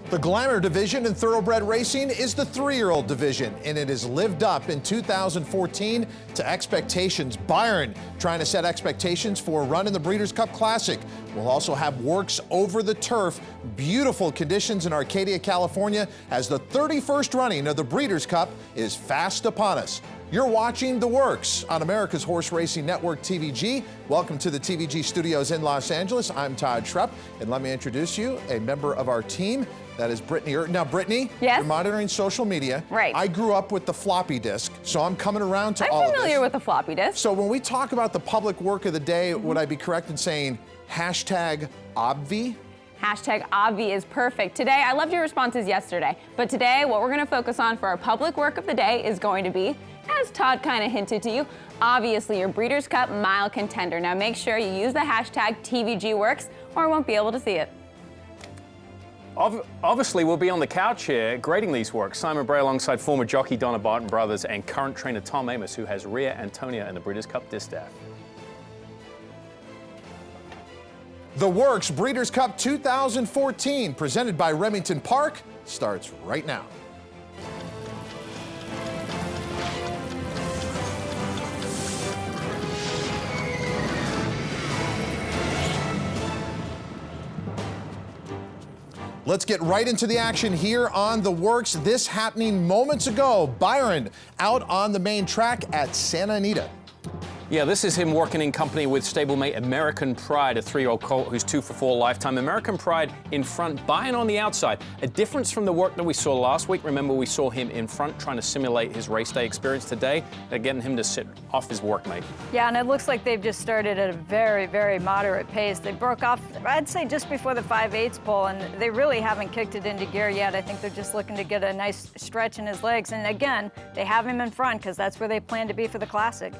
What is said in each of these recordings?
The glamour division in thoroughbred racing is the 3-year-old division, and it has lived up in 2014 to expectations. Byron trying to set expectations for a run in the Breeders' Cup Classic. We'll also have works over the turf. Beautiful conditions in Arcadia, California, as the 31st running of the Breeders' Cup is fast upon us. You're watching The Works on America's Horse Racing Network, TVG. Welcome to the TVG studios in Los Angeles. I'm Todd Schrupp, and let me introduce you, a member of our team. That is Brittany. Now, Brittany, yes? You're monitoring social media. Right. I grew up with the floppy disk, so I'm coming around to all of this. I'm familiar with the floppy disk. So when we talk about the public work of the day, would I be correct in saying hashtag obvi? Hashtag obvi is perfect. Today, I loved your responses yesterday, but today what we're going to focus on for our public work of the day is going to be, as Todd kind of hinted to you, obviously your Breeders' Cup Mile Contender. Now make sure you use the hashtag TVGWorks or I won't be able to see it. Obviously, we'll be on the couch here grading these works. Simon Bray alongside former jockey Donna Barton Brothers and current trainer Tom Amoss, who has Rhea Antonia in the Breeders' Cup Distaff. The Works Breeders' Cup 2014, presented by Remington Park, starts right now. Let's get right into the action here on The Works. This happening moments ago. Byron out on the main track at Santa Anita. Yeah, this is him working in company with stablemate American Pride, a 3-year-old colt who's 2 for 4 lifetime. American Pride in front, Byron on the outside. A difference from the work that we saw last week. Remember, we saw him in front trying to simulate his race day experience. Today, they're getting him to sit off his workmate. Yeah, and it looks like they've just started at a very, very moderate pace. They broke off, I'd say, just before the 5/8 pole, and they really haven't kicked it into gear yet. I think they're just looking to get a nice stretch in his legs. And again, they have him in front because that's where they plan to be for the Classic.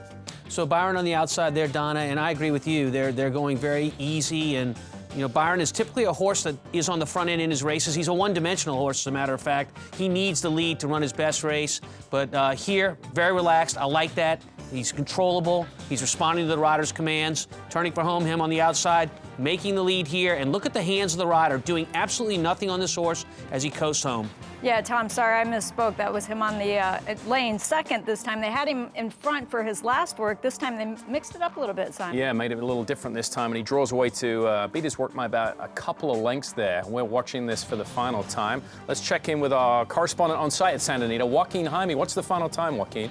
So Byron on the outside there, Donna, and I agree with you. They're going very easy, and you know, Byron is typically a horse that is on the front end in his races. He's a one-dimensional horse, as a matter of fact. He needs the lead to run his best race, but here, very relaxed. I like that. He's controllable. He's responding to the rider's commands, turning for home, him on the outside, making the lead here, and look at the hands of the rider, doing absolutely nothing on this horse as he coasts home. Yeah, Tom, sorry, I misspoke. That was him on the lane second this time. They had him in front for his last work. This time they mixed it up a little bit, Simon. Yeah, made it a little different this time, and he draws away to beat his work by about a couple of lengths there. We're watching this for the final time. Let's check in with our correspondent on site at Santa Anita, Joaquin Jaime. What's the final time, Joaquin?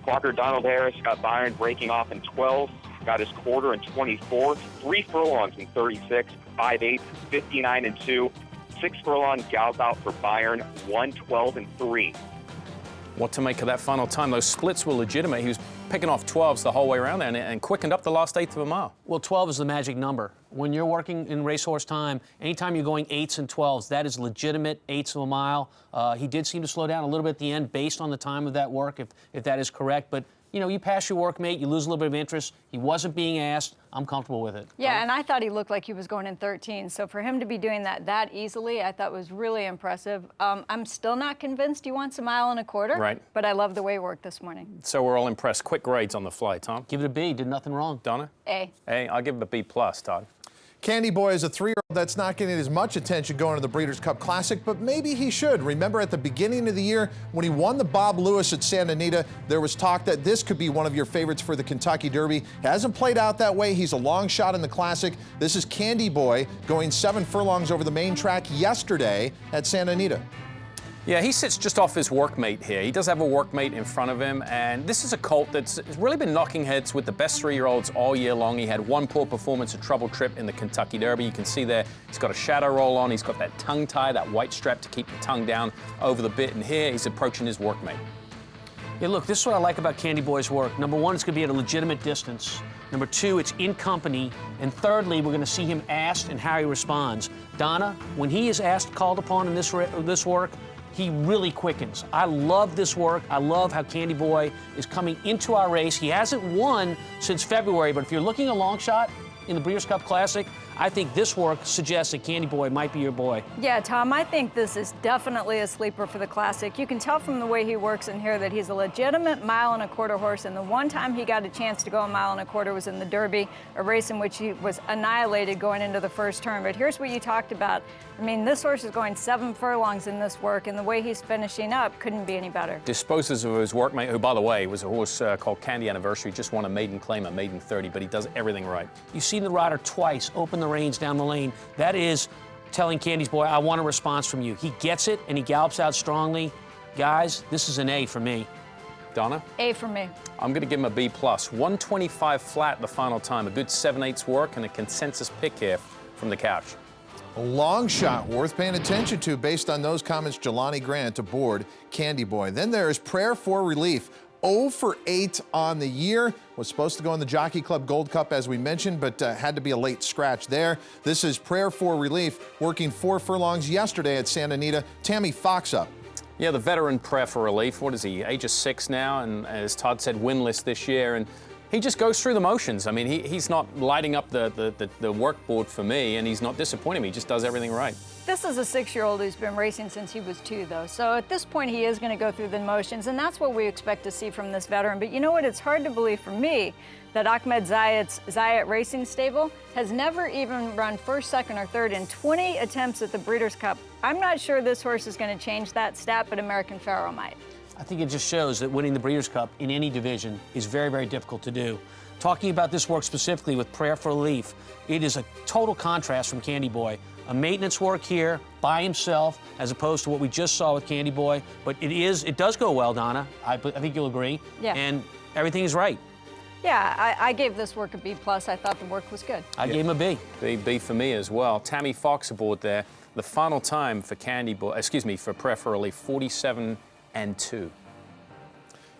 Clocker Donald Harris got Byron breaking off in 12, got his quarter in 24, 3 furlongs in 36, 5/8, 59 and 2, 6 furlong gallop out for Byron, 112 and 3. What to make of that final time? Those splits were legitimate. He was picking off 12s the whole way around there and quickened up the last 1/8 of a mile. Well, 12 is the magic number. When you're working in racehorse time, anytime you're going 8s and 12s, that is legitimate 1/8 of a mile. He did seem to slow down a little bit at the end based on the time of that work, if that is correct. But you know, you pass your workmate, you lose a little bit of interest. He wasn't being asked. I'm comfortable with it. Yeah, and I thought he looked like he was going in 13. So for him to be doing that easily, I thought was really impressive. I'm still not convinced he wants a 1.25 miles. Right. But I love the way he worked this morning. So we're all impressed. Quick grades on the fly, Tom. Give it a B. Did nothing wrong. Donna? A. A. I'll give it a B+, Todd. Candy Boy is a 3-year-old that's not getting as much attention going to the Breeders' Cup Classic, but maybe he should. Remember at the beginning of the year when he won the Bob Lewis at Santa Anita, there was talk that this could be one of your favorites for the Kentucky Derby. Hasn't played out that way. He's a long shot in the Classic. This is Candy Boy going 7 furlongs over the main track yesterday at Santa Anita. Yeah, he sits just off his workmate here. He does have a workmate in front of him, and this is a colt that's really been knocking heads with the best 3-year-olds all year long. He had one poor performance, a trouble trip in the Kentucky Derby. You can see there he's got a shadow roll on. He's got that tongue tie, that white strap to keep the tongue down over the bit, and here he's approaching his workmate. Yeah, look, this is what I like about Candy Boy's work. Number one, it's going to be at a legitimate distance. Number two, it's in company. And thirdly, we're going to see him asked and how he responds. Donna, when he is asked, called upon in this work, he really quickens. I love this work. I love how Candy Boy is coming into our race. He hasn't won since February, but if you're looking a long shot in the Breeders' Cup Classic, I think this work suggests that Candy Boy might be your boy. Yeah, Tom, I think this is definitely a sleeper for the Classic. You can tell from the way he works in here that he's a legitimate 1.25 mile horse, and the one time he got a chance to go 1.25 miles was in the Derby, a race in which he was annihilated going into the first turn. But here's what you talked about. I mean, this horse is going 7 furlongs in this work, and the way he's finishing up couldn't be any better. Disposes of his workmate, who, by the way, was a horse called Candy Anniversary, just won a maiden claim at maiden 30, but he does everything right. You've seen the rider twice open the reins down the lane. That is telling Candy's Boy, I want a response from you. He gets it, and he gallops out strongly. Guys, this is an A for me. Donna? A for me. I'm going to give him a B+. 125 flat the final time, a good 7/8 work, and a consensus pick here from the couch. A long shot worth paying attention to based on those comments Jelani Grant aboard Candy Boy. Then there is Prayer for Relief. 0 for 8 on the year. Was supposed to go in the Jockey Club Gold Cup, as we mentioned, but had to be a late scratch there. This is Prayer for Relief, working 4 furlongs yesterday at Santa Anita. Tammy Fox up. Yeah, the veteran Prayer for Relief. What is he, age of 6 now? And as Todd said, winless this year. And he just goes through the motions. I mean, he's not lighting up the work board for me, and he's not disappointing me. He just does everything right. This is a 6-year-old who's been racing since he was 2, though. So at this point, he is going to go through the motions, and that's what we expect to see from this veteran. But you know what? It's hard to believe for me that Ahmed Zayat's Zayat Racing Stable has never even run first, second, or third in 20 attempts at the Breeders' Cup. I'm not sure this horse is going to change that stat, but American Pharoah might. I think it just shows that winning the Breeders' Cup in any division is very, very difficult to do. Talking about this work specifically with Prayer for Relief, it is a total contrast from Candy Boy. A maintenance work here by himself, as opposed to what we just saw with Candy Boy. But it does go well, Donna. I think you'll agree. Yeah. And everything is right. Yeah, I gave this work a B+. I thought the work was good. I gave him a B. B for me as well. Tammy Fox aboard there. The final time for for Prayer for Relief, 47-2.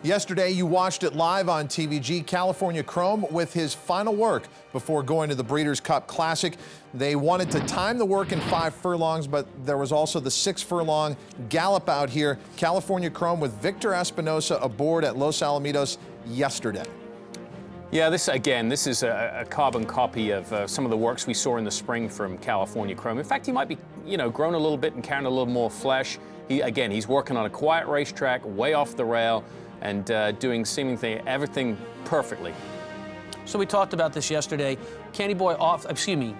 Yesterday, you watched it live on TVG. California Chrome with his final work before going to the Breeders' Cup Classic. They wanted to time the work in 5 furlongs, but there was also the 6 furlong gallop out here. California Chrome with Victor Espinosa aboard at Los Alamitos yesterday. Yeah, this is a carbon copy of some of the works we saw in the spring from California Chrome. In fact, he might be, grown a little bit and carrying a little more flesh. He's working on a quiet racetrack, way off the rail, and doing seemingly everything perfectly. So we talked about this yesterday. California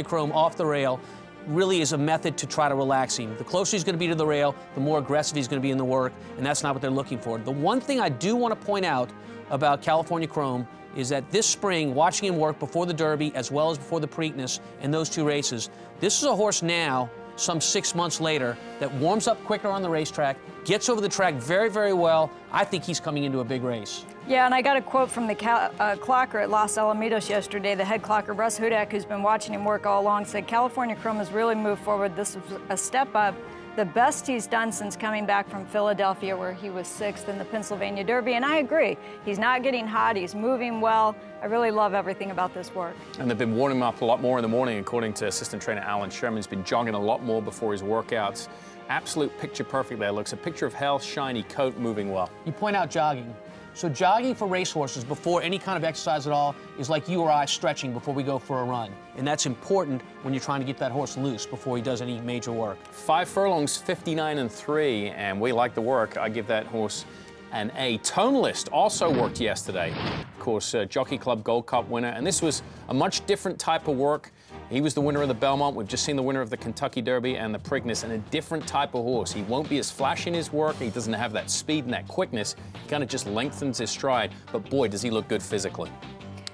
Chrome off the rail really is a method to try to relax him. The closer he's going to be to the rail, the more aggressive he's going to be in the work, and that's not what they're looking for. The one thing I do want to point out about California Chrome is that this spring, watching him work before the Derby as well as before the Preakness in those 2 races, this is a horse now, some 6 months later, that warms up quicker on the racetrack, gets over the track very, very well. I think he's coming into a big race. Yeah, and I got a quote from the clocker at Los Alamitos yesterday. The head clocker, Russ Hudak, who's been watching him work all along, said California Chrome has really moved forward. This was a step up, the best he's done since coming back from Philadelphia, where he was 6th in the Pennsylvania Derby. And I agree. He's not getting hot. He's moving well. I really love everything about this work. And they've been warming him up a lot more in the morning, according to assistant trainer Alan Sherman. He's been jogging a lot more before his workouts. Absolute picture perfect there. Looks a picture of health, shiny coat, moving well. You point out jogging. So jogging for racehorses before any kind of exercise at all is like you or I stretching before we go for a run. And that's important when you're trying to get that horse loose before he does any major work. 5 furlongs, 59-3, and we like the work. I give that horse an A. Tonalist also worked yesterday. Of course, Jockey Club Gold Cup winner, and this was a much different type of work. He was the winner of the Belmont. We've just seen the winner of the Kentucky Derby and the Preakness, and a different type of horse. He won't be as flashy in his work. He doesn't have that speed and that quickness. He kind of just lengthens his stride, but boy, does he look good physically.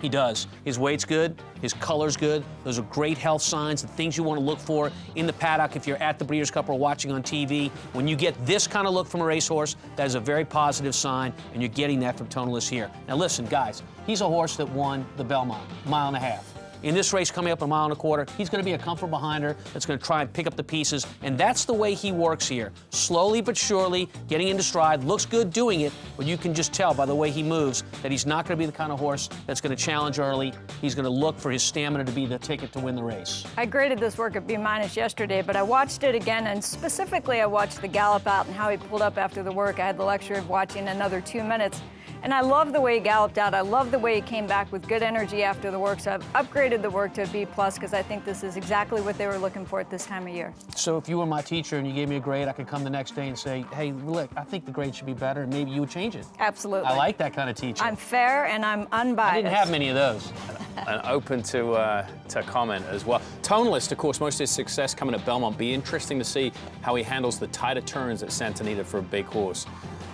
He does. His weight's good, his color's good. Those are great health signs, the things you want to look for in the paddock if you're at the Breeders' Cup or watching on TV. When you get this kind of look from a racehorse, that is a very positive sign, and you're getting that from Tonalist here. Now listen, guys, he's a horse that won the Belmont, 1.5 miles. In this race coming up 1.25 miles, he's going to be a comfort behind her that's going to try and pick up the pieces, and that's the way he works here. Slowly but surely, getting into stride, looks good doing it, but you can just tell by the way he moves that he's not going to be the kind of horse that's going to challenge early. He's going to look for his stamina to be the ticket to win the race. I graded this work at B- yesterday, but I watched it again, and specifically I watched the gallop out and how he pulled up after the work. I had the luxury of watching another 2 minutes. And I love the way he galloped out. I love the way he came back with good energy after the work. So I've upgraded the work to a B+ because I think this is exactly what they were looking for at this time of year. So if you were my teacher and you gave me a grade, I could come the next day and say, hey, look, I think the grade should be better, and maybe you would change it. Absolutely. I like that kind of teaching. I'm fair and I'm unbiased. I didn't have many of those. And open to comment as well. Tonalist, of course, most of his success coming at Belmont. Be interesting to see how he handles the tighter turns at Santa Anita for a big horse.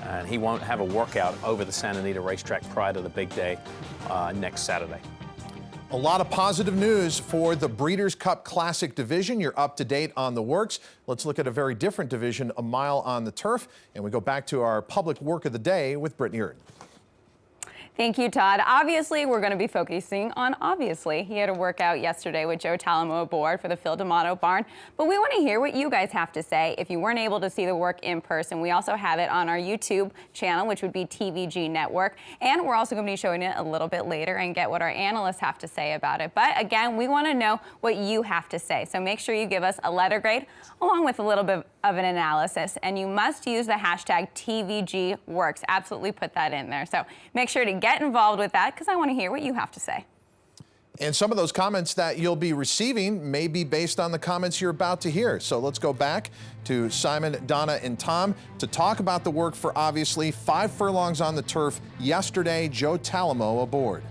And he won't have a workout over the Santa Anita racetrack prior to the big day next Saturday. A lot of positive news for the Breeders' Cup Classic division. You're up to date on the works. Let's look at a very different division, a mile on the turf. And we go back to our public work of the day with Brittany Erd. Thank you, Todd. Obviously, we're going to be focusing on obviously. He had a workout yesterday with Joe Talamo aboard for the Phil D'Amato barn. But we want to hear what you guys have to say. If you weren't able to see the work in person, we also have it on our YouTube channel, which would be TVG Network. And we're also going to be showing it a little bit later and get what our analysts have to say about it. But again, we want to know what you have to say. So make sure you give us a letter grade along with a little bit of an analysis. And you must use the hashtag TVGWorks. Absolutely put that in there. So make sure to get involved with that because I want to hear what you have to say. And some of those comments that you'll be receiving may be based on the comments you're about to hear. So let's go back to Simon, Donna, and Tom to talk about the work for obviously 5 furlongs on the turf yesterday. Joe Talamo aboard.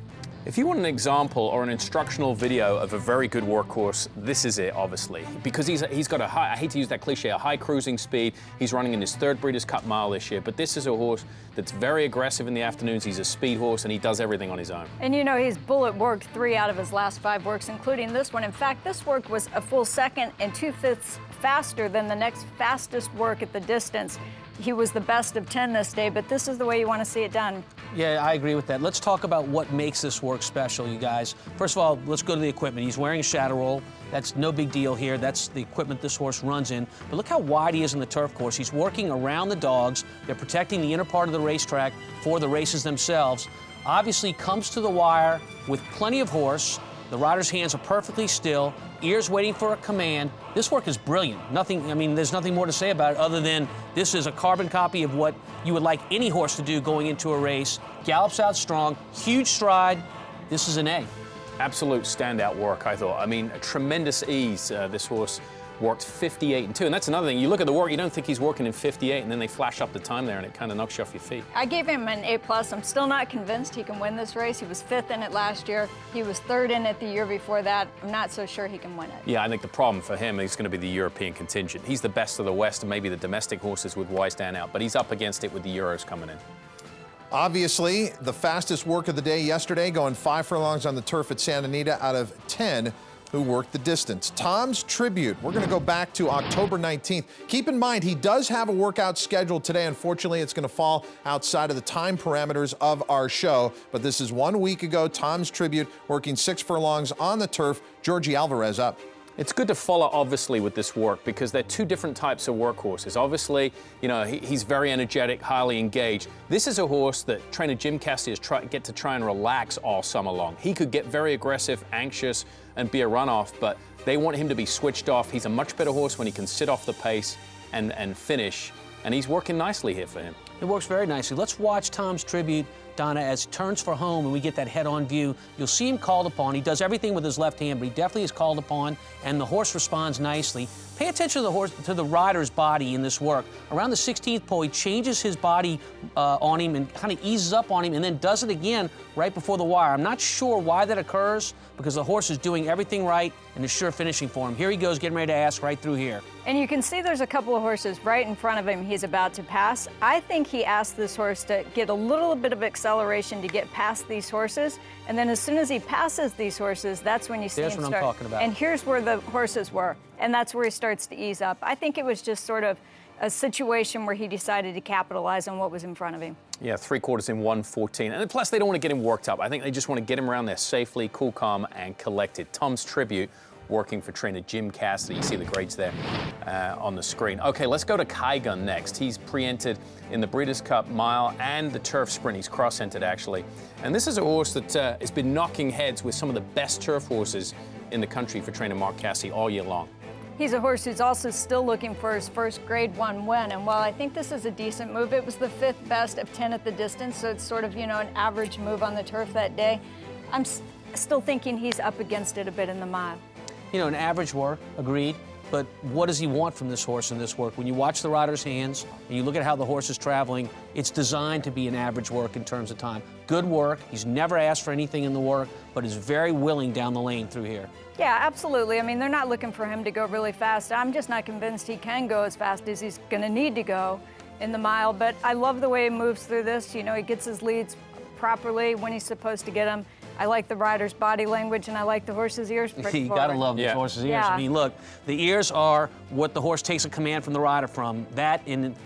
If you want an example or an instructional video of a very good workhorse, this is it, obviously. Because he's got a high, I hate to use that cliche, a high cruising speed. He's running in his 3rd Breeders' Cup mile this year, but this is a horse that's very aggressive in the afternoons. He's a speed horse, and he does everything on his own. And you know, he's bullet worked 3 out of his last 5 works, including this one. In fact, this work was a full 2nd and 2/5 faster than the next fastest work at the distance. He was the best of 10 this day, but this is the way you want to see it done. Yeah, I agree with that. Let's talk about what makes this work special, you guys. First of all, let's go to the equipment. He's wearing a shadow roll. That's no big deal here. That's the equipment this horse runs in. But look how wide he is in the turf course. He's working around the dogs. They're protecting the inner part of the racetrack for the races themselves. Obviously comes to the wire with plenty of horse. The rider's hands are perfectly still, ears waiting for a command. This work is brilliant. Nothing, I mean, there's nothing more to say about it other than this is a carbon copy of what you would like any horse to do going into a race. Gallops out strong, huge stride. This is an A. Absolute standout work, I thought. I mean, a tremendous ease. This horse worked 58-2, and that's another thing. You look at the work, you don't think he's working in 58, and then they flash up the time there, and it kind of knocks you off your feet. I gave him an A+. I'm still not convinced he can win this race. He was 5th in it last year. He was 3rd in it the year before that. I'm not so sure he can win it. Yeah, I think the problem for him is going to be the European contingent. He's the best of the West, and maybe the domestic horses with Wisdan out, but he's up against it with the Euros coming in. Obviously, the fastest work of the day yesterday, going 5 furlongs on the turf at Santa Anita out of 10 who worked the distance. Tom's tribute, we're going to go back to October 19th. Keep in mind, he does have a workout scheduled today. Unfortunately, it's going to fall outside of the time parameters of our show, but this is 1 week ago. Tom's tribute, working 6 furlongs on the turf. Georgie Alvarez up. It's good to follow, obviously, with this work because they're 2 different types of workhorses. Obviously, you know, he's very energetic, highly engaged. This is a horse that trainer Jim Cassidy has get to try and relax all summer long. He could get very aggressive, anxious, and be a runoff, but they want him to be switched off. He's a much better horse when he can sit off the pace and finish, and he's working nicely here for him. It works very nicely. Let's watch Tom's tribute, Donna, as he turns for home and we get that head-on view. You'll see him called upon. He does everything with his left hand, but he definitely is called upon, and the horse responds nicely. Pay attention to the rider's body in this work. Around the 16th pole, he changes his body on him and kind of eases up on him and then does it again right before the wire. I'm not sure why that occurs because the horse is doing everything right and is sure finishing for him. Here he goes, getting ready to ask right through here. And you can see there's a couple of horses right in front of him he's about to pass. I think he asked this horse to get a little bit of acceleration to get past these horses. And then as soon as he passes these horses, that's when you see him start. There's what I'm talking about. And here's where the horses were. And that's where he starts to ease up. I think it was just sort of a situation where he decided to capitalize on what was in front of him. Yeah, 3/4 in 1:14. And plus, they don't want to get him worked up. I think they just want to get him around there safely, cool, calm, and collected. Tom's tribute, working for trainer Jim Cassidy. You see the grades there on the screen. Okay, let's go to Kygun next. He's pre-entered in the Breeders' Cup Mile and the Turf Sprint. He's cross-entered, actually. And this is a horse that has been knocking heads with some of the best turf horses in the country for trainer Mark Cassidy all year long. He's a horse who's also still looking for his first Grade 1 win, and while I think this is a decent move, it was the 5th best of 10 at the distance, so it's sort of, you know, an average move on the turf that day. I'm still thinking he's up against it a bit in the mile. You know, an average work, agreed. But what does he want from this horse in this work? When you watch the rider's hands and you look at how the horse is traveling, it's designed to be an average work in terms of time. Good work. He's never asked for anything in the work, but is very willing down the lane through here. Yeah, absolutely. I mean, they're not looking for him to go really fast. I'm just not convinced he can go as fast as he's going to need to go in the mile, but I love the way he moves through this. You know, he gets his leads properly when he's supposed to get them. I like the rider's body language, and I like the horse's ears pricked You forward. gotta love the horse's ears. Yeah. I mean, look, the ears are what the horse takes a command from the rider from,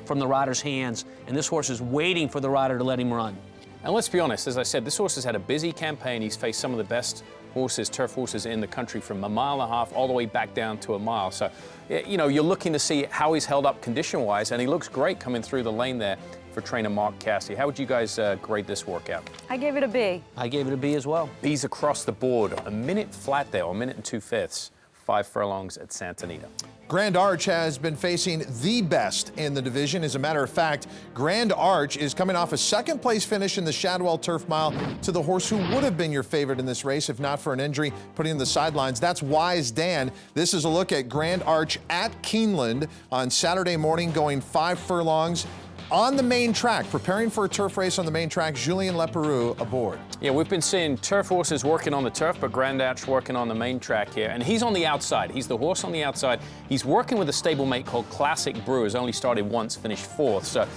from the rider's hands, and this horse is waiting for the rider to let him run. And let's be honest, as I said, this horse has had a busy campaign. He's faced some of the best horses, turf horses in the country, from 1.5 miles all the way back down to 1 mile. So, you know, you're looking to see how he's held up condition-wise, and he looks great coming through the lane there for trainer Mark Cassidy. How would you guys grade this workout? I gave it a B. I gave it a B as well. B's across the board. A minute flat there, or a minute and 2/5, 5 furlongs at Santa Anita. Grand Arch has been facing the best in the division. As a matter of fact, Grand Arch is coming off a second-place finish in the Shadwell Turf Mile to the horse who would have been your favorite in this race if not for an injury putting in the sidelines. That's Wise Dan. This is a look at Grand Arch at Keeneland on Saturday morning, going 5 furlongs on the main track, preparing for a turf race on the main track. Julien Leperoux aboard. Yeah, we've been seeing turf horses working on the turf, but Grand Arch working on the main track here. And he's on the outside. He's the horse on the outside. He's working with a stablemate called Classic Brewers. Only started once, finished 4th. So,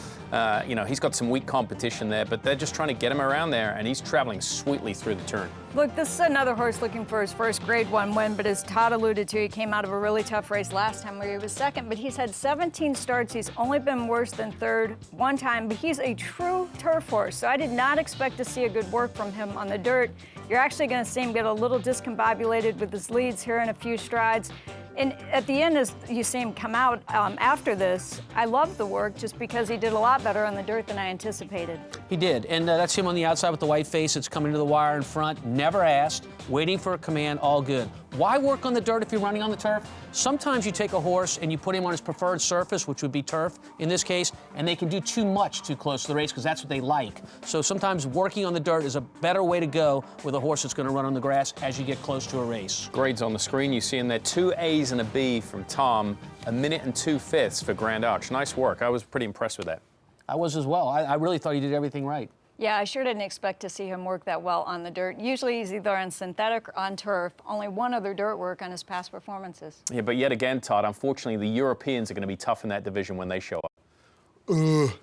you know, he's got some weak competition there, but they're just trying to get him around there, and he's traveling sweetly through the turn. Look, this is another horse looking for his first Grade 1 win, but as Todd alluded to, he came out of a really tough race last time where he was second, but he's had 17 starts. He's only been worse than third one time, but he's a true turf horse, so I did not expect to see a good work from him on the dirt. You're actually going to see him get a little discombobulated with his leads here in a few strides. And at the end, as you see him come out after this, I love the work just because he did a lot better on the dirt than I anticipated. He did, and that's him on the outside with the white face. It's coming to the wire in front, never asked, waiting for a command, all good. Why work on the dirt if you're running on the turf? Sometimes you take a horse and you put him on his preferred surface, which would be turf in this case, and they can do too much too close to the race because that's what they like. So sometimes working on the dirt is a better way to go with a horse that's going to run on the grass as you get close to a race. Grades on the screen. You see in there 2 A's and a B from Tom. A minute and 2/5 for Grand Arch. Nice work. I was pretty impressed with that. I was as well. I really thought he did everything right. Yeah, I sure didn't expect to see him work that well on the dirt. Usually he's either on synthetic or on turf. Only one other dirt work on his past performances. Yeah, but yet again, Todd, unfortunately, the Europeans are going to be tough in that division when they show up.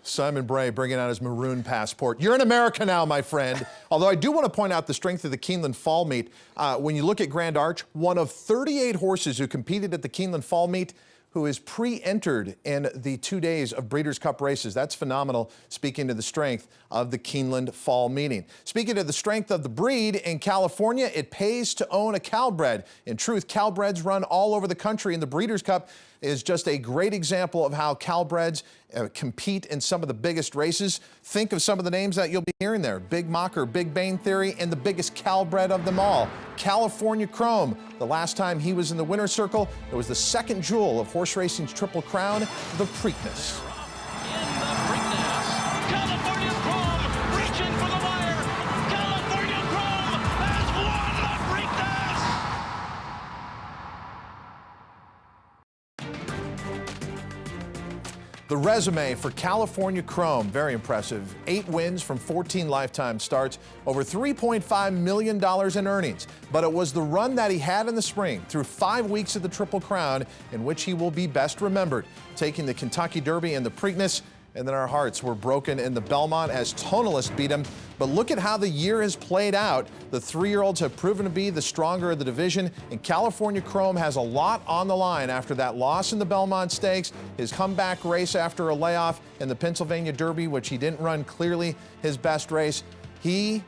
Simon Bray bringing out his maroon passport. You're in America now, my friend. Although I do want to point out the strength of the Keeneland Fall Meet. When you look at Grand Arch, one of 38 horses who competed at the Keeneland Fall Meet who is pre-entered in the 2 days of Breeders' Cup races. That's phenomenal, speaking to the strength of the Keeneland Fall Meeting. Speaking of the strength of the breed, in California, it pays to own a Calbred. In truth, Calbreds run all over the country, and the Breeders' Cup is just a great example of how Calbreds compete in some of the biggest races. Think of some of the names that you'll be hearing there. Big Mocker, Big Bane Theory, and the biggest Calbred of them all, California Chrome. The last time he was in the winner's circle, it was the second jewel of horse racing's Triple Crown, the Preakness. California Chrome reaching for the wire. California Chrome has won the Preakness. The resume for California Chrome, very impressive. 8 wins from 14 lifetime starts, over $3.5 million in earnings. But it was the run that he had in the spring through 5 weeks of the Triple Crown in which he will be best remembered, taking the Kentucky Derby and the Preakness. And then our hearts were broken in the Belmont as Tonalist beat him. But look at how the year has played out. The 3-year-olds have proven to be the stronger of the division, and California Chrome has a lot on the line after that loss in the Belmont Stakes, his comeback race after a layoff in the Pennsylvania Derby, which he didn't run clearly his best race. He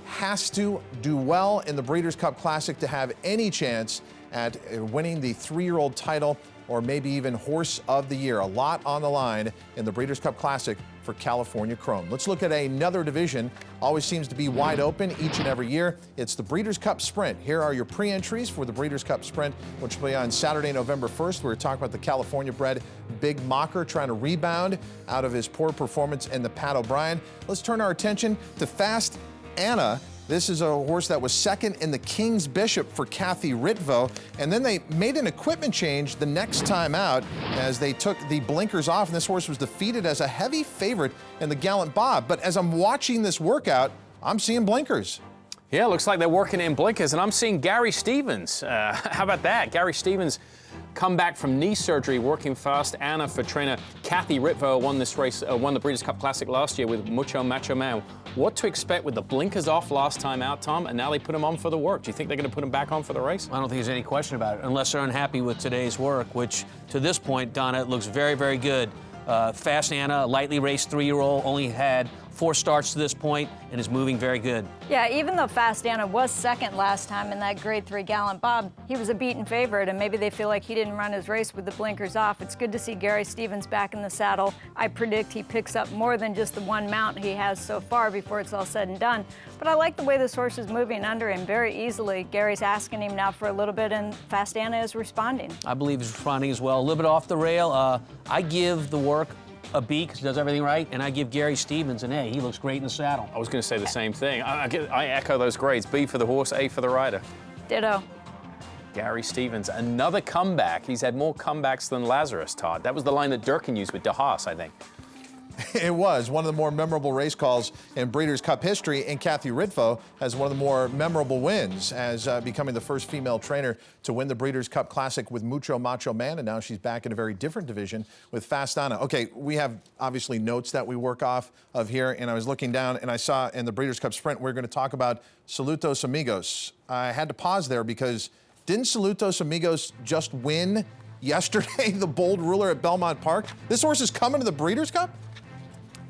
has to do well in the Breeders' Cup Classic to have any chance at winning the 3-year-old title, or maybe even Horse of the Year. A lot on the line in the Breeders' Cup Classic for California Chrome. Let's look at another division. Always seems to be wide open each and every year. It's the Breeders' Cup Sprint. Here are your pre-entries for the Breeders' Cup Sprint, which will be on Saturday, November 1st. We were talking about the California-bred Big Mocker trying to rebound out of his poor performance in the Pat O'Brien. Let's turn our attention to Fast Anna. This is a horse that was second in the King's Bishop for Kathy Ritvo, and then they made an equipment change the next time out as they took the blinkers off, and this horse was defeated as a heavy favorite in the Gallant Bob. But as I'm watching this workout, I'm seeing blinkers. Yeah, looks like they're working in blinkers, and I'm seeing Gary Stevens. How about that? Gary Stevens come back from knee surgery, working Fast Anna for trainer Kathy Ritvo. Won this race, won the Breeders' Cup Classic last year with Mucho Macho Man. What to expect with the blinkers off last time out, Tom, and now they put them on for the work? Do you think they're going to put them back on for the race? I don't think there's any question about it, unless they're unhappy with today's work, which to this point, Donna, it looks very, very good. Fast Anna, lightly raced 3-year-old, only had 4 starts to this point and is moving very good. Yeah, even though Fast Anna was second last time in that Grade 3 Gallant Bob, he was a beaten favorite, and maybe they feel like he didn't run his race with the blinkers off. It's good to see Gary Stevens back in the saddle. I predict he picks up more than just the one mount he has so far before it's all said and done. But I like the way this horse is moving under him very easily. Gary's asking him now for a little bit, and Fast Anna is responding. I believe he's responding as well. A little bit off the rail. I give the work a B because he does everything right, and I give Gary Stevens an A. He looks great in the saddle. I was going to say the same thing. I echo those grades. B for the horse, A for the rider. Ditto. Gary Stevens, another comeback. He's had more comebacks than Lazarus, Todd. That was the line that Durkin used with DeHaas, I think. It was one of the more memorable race calls in Breeders' Cup history, and Kathy Ritvo has one of the more memorable wins as becoming the first female trainer to win the Breeders' Cup Classic with Mucho Macho Man, and now she's back in a very different division with Fast Anna. Okay, we have obviously notes that we work off of here, and I was looking down and I saw in the Breeders' Cup Sprint we're going to talk about Saludos Amigos. I had to pause there because didn't Saludos Amigos just win yesterday the Bold Ruler at Belmont Park? This horse is coming to the Breeders' Cup?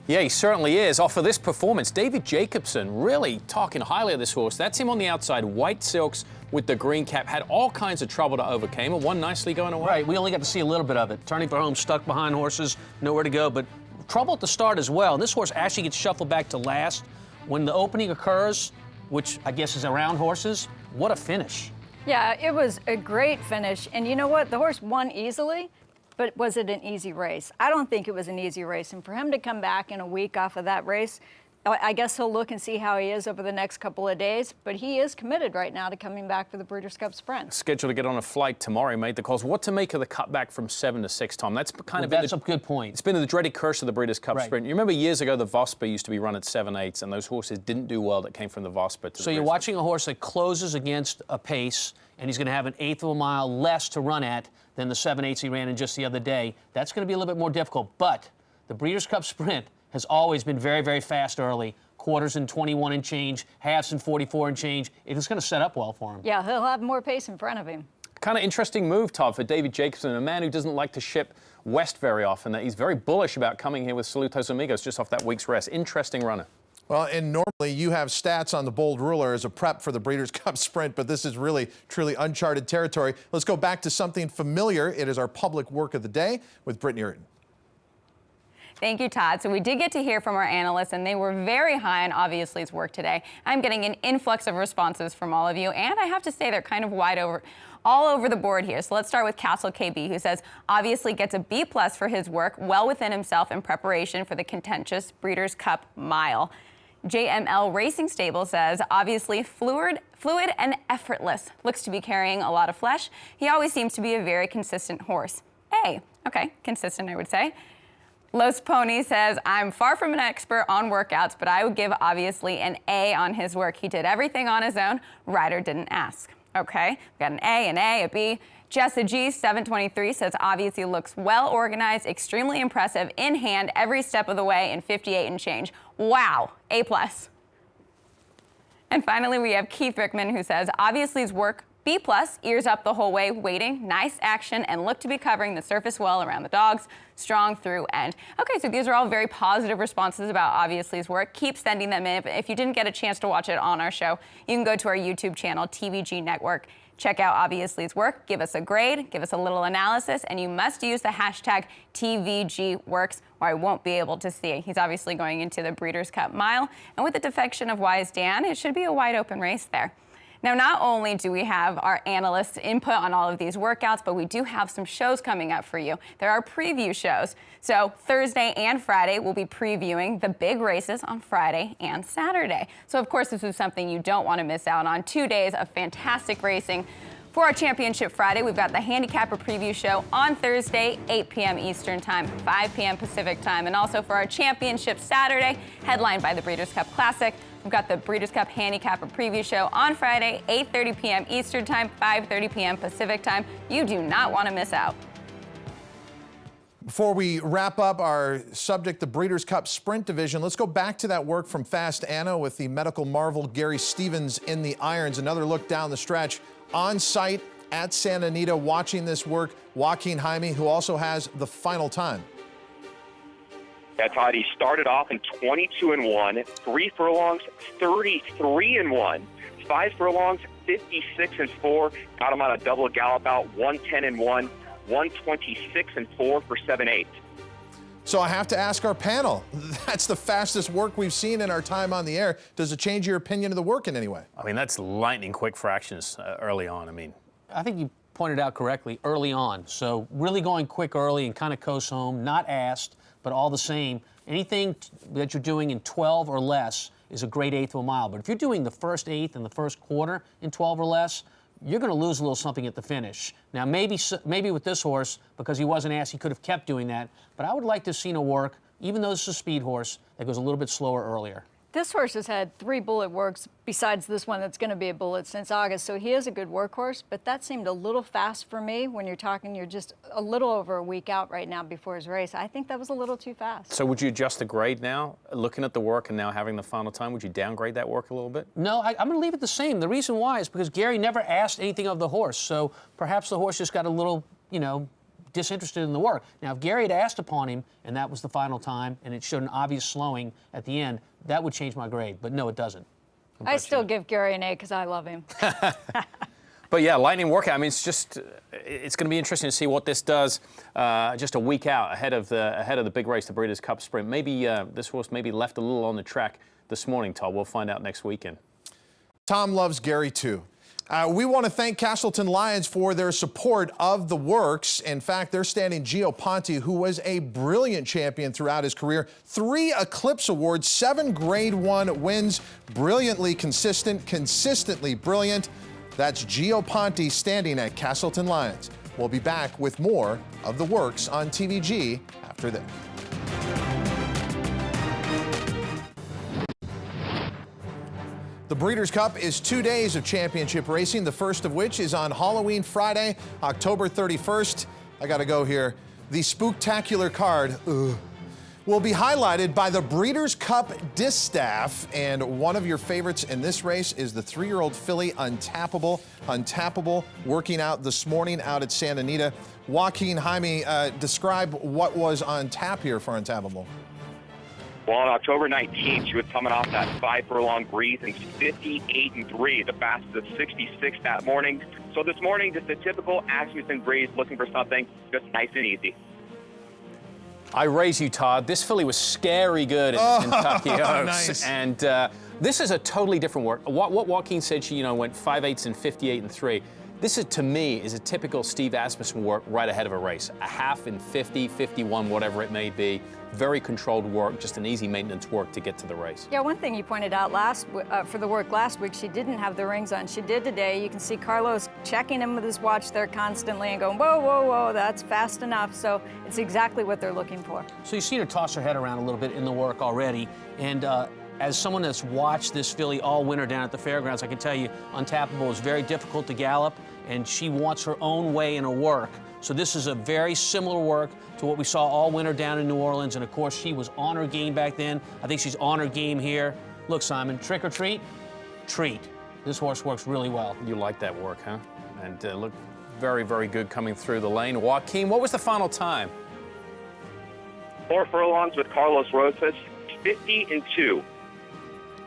Yeah, he certainly is. Off of this performance, David Jacobson really talking highly of this horse. That's him on the outside, white silks with the green cap. Had all kinds of trouble to overcome and won nicely going away. Right, we only got to see a little bit of it. Turning for home, stuck behind horses, nowhere to go, but trouble at the start as well. This horse actually gets shuffled back to last. When the opening occurs, which I guess is around horses, what a finish. Yeah, it was a great finish, and you know what? The horse won easily. But was it an easy race? I don't think it was an easy race. And for him to come back in a week off of that race, I guess he'll look and see how he is over the next couple of days. But he is committed right now to coming back for the Breeders' Cup Sprint. Scheduled to get on a flight tomorrow. He made the calls. What to make of the cutback from 7 to 6, Tom? That's kind of that's a good point. It's been the dreaded curse of the Breeders' Cup Right. Sprint. You remember years ago the Vosper used to be run at 7/8, and those horses didn't do well that came from the Vosper. So you're watching a horse that closes against a pace, and he's going to have an eighth of a mile less to run at than the 7/8 he ran in just the other day. That's going to be a little bit more difficult. But the Breeders' Cup Sprint has always been very, very fast early. Quarters in 21 and change, halves in 44 and change. It's going to set up well for him. Yeah, he'll have more pace in front of him. Kind of interesting move, Todd, for David Jacobson, a man who doesn't like to ship west very often. That he's very bullish about coming here with Saludos Amigos just off that week's rest. Interesting runner. Well, and normally you have stats on the Bold Ruler as a prep for the Breeders' Cup Sprint, but this is really, truly uncharted territory. Let's go back to something familiar. It is our public work of the day with Brittany Urton. Thank you, Todd. So we did get to hear from our analysts, and they were very high on Obviously's work today. I'm getting an influx of responses from all of you, and I have to say they're kind of all over the board here. So let's start with Castle KB, who says Obviously gets a B+ for his work, well within himself in preparation for the contentious Breeders' Cup Mile. JML Racing Stable says, Obviously fluid and effortless. Looks to be carrying a lot of flesh. He always seems to be a very consistent horse. A. Okay, consistent, I would say. Los Pony says, I'm far from an expert on workouts, but I would give Obviously an A on his work. He did everything on his own. Ryder didn't ask. Okay, we got an A, a B. Jessa G, 723, says Obviously looks well organized, extremely impressive, in hand every step of the way in 58 and change. Wow, A+. And finally, we have Keith Rickman, who says Obviously's work, B+, ears up the whole way, waiting, nice action, and look to be covering the surface well around the dogs, strong through end. Okay, so these are all very positive responses about Obviously's work. Keep sending them in. If you didn't get a chance to watch it on our show, you can go to our YouTube channel, TVG Network. Check out Obviously's work, give us a grade, give us a little analysis, and you must use the hashtag TVGWorks, or I won't be able to see it. He's obviously going into the Breeders' Cup Mile, and with the defection of Wise Dan, it should be a wide open race there. Now, not only do we have our analysts' input on all of these workouts, but we do have some shows coming up for you. There are preview shows. So Thursday and Friday, we'll be previewing the big races on Friday and Saturday. So, of course, this is something you don't want to miss out on. 2 days of fantastic racing. For our Championship Friday, we've got the Handicapper Preview Show on Thursday, 8 p.m. Eastern Time, 5 p.m. Pacific Time. And also for our Championship Saturday, headlined by the Breeders' Cup Classic, we've got the Breeders' Cup Handicapper Preview Show on Friday, 8:30 p.m. Eastern Time, 5:30 p.m. Pacific Time. You do not want to miss out. Before we wrap up our subject, the Breeders' Cup Sprint Division, let's go back to that work from Fast Anna with the medical marvel Gary Stevens in the irons. Another look down the stretch on site at Santa Anita watching this work, Joaquin Jaime, who also has the final time. Yeah, Todd, he started off in 22-1, 3 furlongs, 33-1, 5 furlongs, 56-4, got him on a double gallop out, 110-1, 126-4 for 7/8. So I have to ask our panel, that's the fastest work we've seen in our time on the air. Does it change your opinion of the work in any way? I mean, that's lightning quick fractions early on. I mean, I think you pointed out correctly, early on. So really going quick early and kind of coast home, not asked, but all the same, anything that you're doing in 12 or less is a great eighth of a mile. But if you're doing the first eighth and the first quarter in 12 or less, you're going to lose a little something at the finish. Now, maybe with this horse, because he wasn't asked, he could have kept doing that. But I would like to have seen a work, even though this is a speed horse, that goes a little bit slower earlier. This horse has had 3 bullet works besides this one that's going to be a bullet since August, so he is a good workhorse, but that seemed a little fast for me when you're talking, you're just a little over a week out right now before his race. I think that was a little too fast. so would you adjust the grade now? Looking at the work and now having the final time, would you downgrade that work a little bit? No, I'm going to leave it the same. The reason why is because Gary never asked anything of the horse, so perhaps the horse just got a little, disinterested in the work. Now, if Gary had asked upon him and that was the final time and it showed an obvious slowing at the end, that would change my grade. But no, it doesn't. I still give Gary an A because I love him. But yeah, lightning workout. I mean, it's going to be interesting to see what this does just a week out ahead of the big race, the Breeders' Cup Sprint. Maybe this horse maybe left a little on the track this morning, Todd. We'll find out next weekend. Tom loves Gary too. We want to thank Castleton Lions for their support of the works. In fact, they're standing Gio Ponte, who was a brilliant champion throughout his career. 3 Eclipse Awards, 7 Grade 1 wins, brilliantly consistent, consistently brilliant. That's Gio Ponte standing at Castleton Lions. We'll be back with more of the works on TVG after this. The Breeders' Cup is 2 days of championship racing, the first of which is on Halloween Friday, October 31st. I gotta go here. The spooktacular card will be highlighted by the Breeders' Cup Distaff, and one of your favorites in this race is the 3-year-old filly Untappable. Untappable working out this morning out at Santa Anita. Joaquin Jaime, describe what was on tap here for Untappable. Well, on October 19th, she was coming off that 5 furlong breeze and 58-3, the fastest of 66 that morning. So this morning, just a typical Asmussen breeze, looking for something just nice and easy. I raise you, Todd. This filly was scary good in Kentucky Oaks. Nice. And this is a totally different work. What Joaquin said, she went 5/8 and 58-3. This is, to me, is a typical Steve Asmussen work right ahead of a race. A half in 50, 51, whatever it may be. Very controlled work, just an easy maintenance work to get to the race. Yeah, one thing you pointed out for the work last week, she didn't have the rings on. She did today. You can see Carlos checking him with his watch there constantly and going, whoa, whoa, whoa, that's fast enough. So it's exactly what they're looking for. So you've seen her toss her head around a little bit in the work already. And as someone that's watched this filly all winter down at the fairgrounds, I can tell you Untappable is very difficult to gallop, and she wants her own way in her work. So this is a very similar work to what we saw all winter down in New Orleans, and of course she was on her game back then. I think she's on her game here. Look, Simon, trick or treat? Treat. This horse works really well. You like that work, huh? And look very, very good coming through the lane. Joaquin, what was the final time? 4 furlongs with Carlos Rosas, 50-2.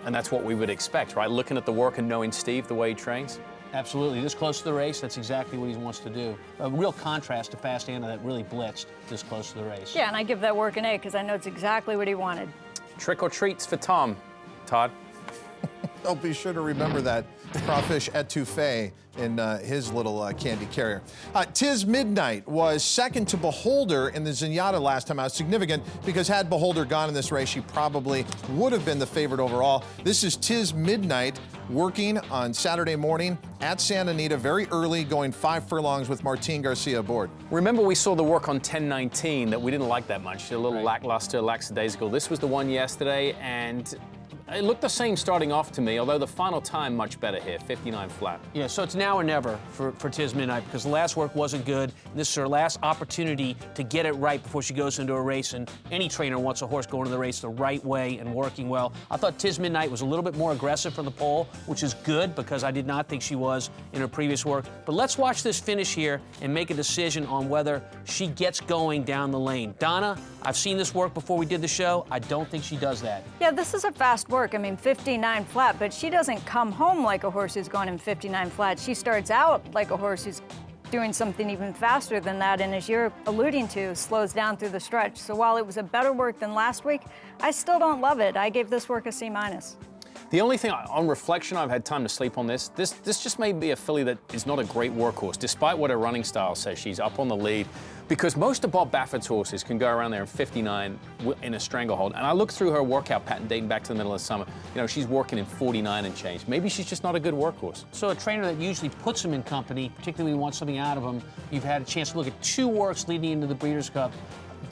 And that's what we would expect, right? Looking at the work and knowing Steve, the way he trains. Absolutely. This close to the race, that's exactly what he wants to do. A real contrast to Fast Anna that really blitzed this close to the race. Yeah, and I give that work an A because I know it's exactly what he wanted. Trick or treats for Tom. Todd? Oh, be sure to remember that crawfish etouffee in his little candy carrier. Tis Midnight was second to Beholder in the Zenyatta last time out. Significant because had Beholder gone in this race, she probably would have been the favorite overall. This is Tis Midnight working on Saturday morning at Santa Anita very early, going 5 furlongs with Martin Garcia aboard. Remember we saw the work on 1019 that we didn't like that much. A little lackluster, lackadaisical. This was the one yesterday, and it looked the same starting off to me, although the final time much better here, 59 flat. Yeah, so it's now or never for Tis Midnight because the last work wasn't good. And this is her last opportunity to get it right before she goes into a race, and any trainer wants a horse going to the race the right way and working well. I thought Tis Midnight was a little bit more aggressive from the pole, which is good because I did not think she was in her previous work. But let's watch this finish here and make a decision on whether she gets going down the lane. Donna, I've seen this work before we did the show. I don't think she does that. Yeah, this is a fast work. I mean, 59 flat, but she doesn't come home like a horse who's gone in 59 flat. She starts out like a horse who's doing something even faster than that, and as you're alluding to, slows down through the stretch. So while it was a better work than last week, I still don't love it. I gave this work a C-. The only thing, on reflection, I've had time to sleep on this. This just may be a filly that is not a great workhorse, despite what her running style says. She's up on the lead, because most of Bob Baffert's horses can go around there in 59 in a stranglehold. And I looked through her workout pattern dating back to the middle of the summer. You know, she's working in 49 and change. Maybe she's just not a good workhorse. So a trainer that usually puts him in company, particularly when you want something out of him, you've had a chance to look at 2 works leading into the Breeders' Cup,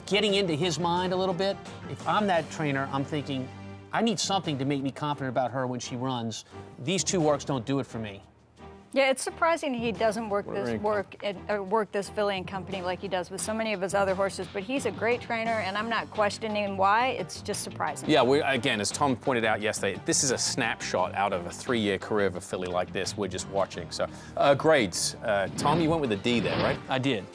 getting into his mind a little bit. If I'm that trainer, I'm thinking, I need something to make me confident about her when she runs. These 2 works don't do it for me. Yeah, it's surprising he doesn't work this filly in company like he does with so many of his other horses, but he's a great trainer, and I'm not questioning why. It's just surprising. Yeah, again, as Tom pointed out yesterday, this is a snapshot out of a 3-year career of a filly like this. We're just watching. So, grades. Tom, you went with a D there, right? I did.